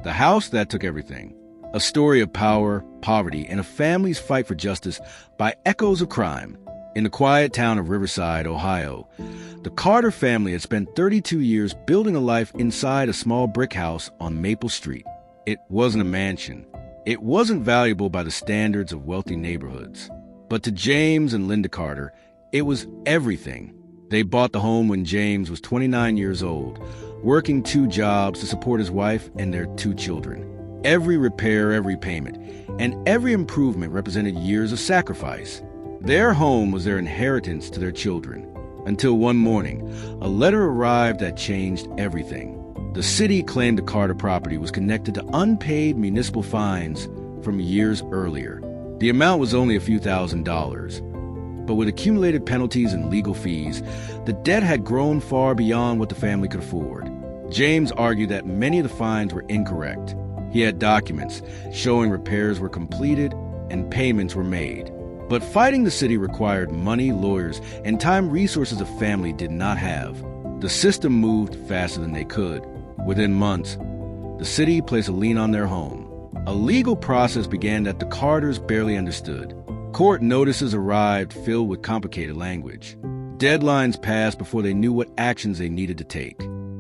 The House That Took Everything. A story of power, poverty, and a family's fight for justice by echoes of crime. In the quiet town of Riverside, Ohio, the Carter family had spent 32 years building a life inside a small brick house on Maple Street. It wasn't a mansion. It wasn't valuable by the standards of wealthy neighborhoods. But to James and Linda Carter, it was everything. They bought the home when James was 29 years old, working 2 jobs to support his wife and their 2 children. Every repair, every payment, and every improvement represented years of sacrifice. Their home was their inheritance to their children. Until one morning, a letter arrived that changed everything. The city claimed the Carter property was connected to unpaid municipal fines from years earlier. The amount was only a few $1,000s. But with accumulated penalties and legal fees, the debt had grown far beyond what the family could afford. James argued that many of the fines were incorrect. He had documents showing repairs were completed and payments were made. But fighting the city required money, lawyers, and time resources the family did not have. The system moved faster than they could. Within months, the city placed a lien on their home. A legal process began that the Carters barely understood. Court notices arrived filled with complicated language. Deadlines passed before they knew what actions they needed to take.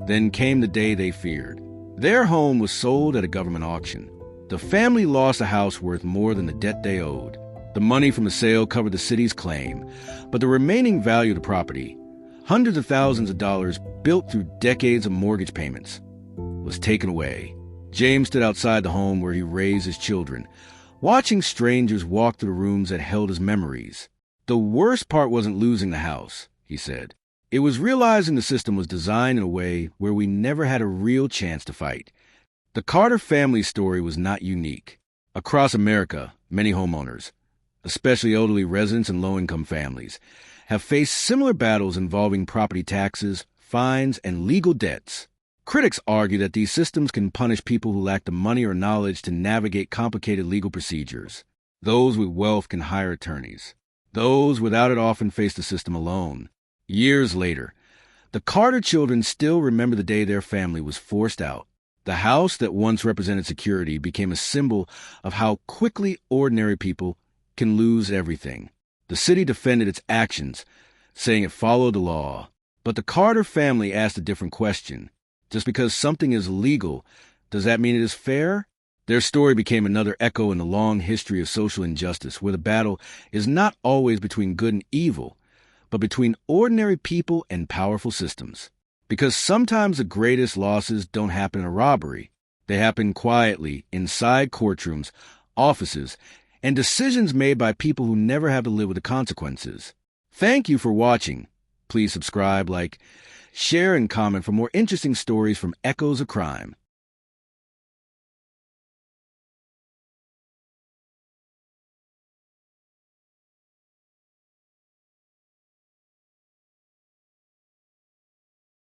Then came the day they feared. Their home was sold at a government auction. The family lost a house worth more than the debt they owed. The money from the sale covered the city's claim, but the remaining value of the property, hundreds of thousands of dollars built through decades of mortgage payments, was taken away. James stood outside the home where he raised his children, watching strangers walk through the rooms that held his memories. The worst part wasn't losing the house, he said. It was realizing the system was designed in a way where we never had a real chance to fight. The Carter family story was not unique. Across America, many homeowners, especially elderly residents and low-income families, have faced similar battles involving property taxes, fines, and legal debts. Critics argue that these systems can punish people who lack the money or knowledge to navigate complicated legal procedures. Those with wealth can hire attorneys. Those without it often face the system alone. Years later, the Carter children still remember the day their family was forced out. The house that once represented security became a symbol of how quickly ordinary people can lose everything. The city defended its actions, saying it followed the law. But the Carter family asked a different question. Just because something is legal, does that mean it is fair? Their story became another echo in the long history of social injustice, where the battle is not always between good and evil, but between ordinary people and powerful systems. Because sometimes the greatest losses don't happen in a robbery. They happen quietly, inside courtrooms, offices, and decisions made by people who never have to live with the consequences. Thank you for watching. Please subscribe, like, share, and comment for more interesting stories from Echoes of Crime.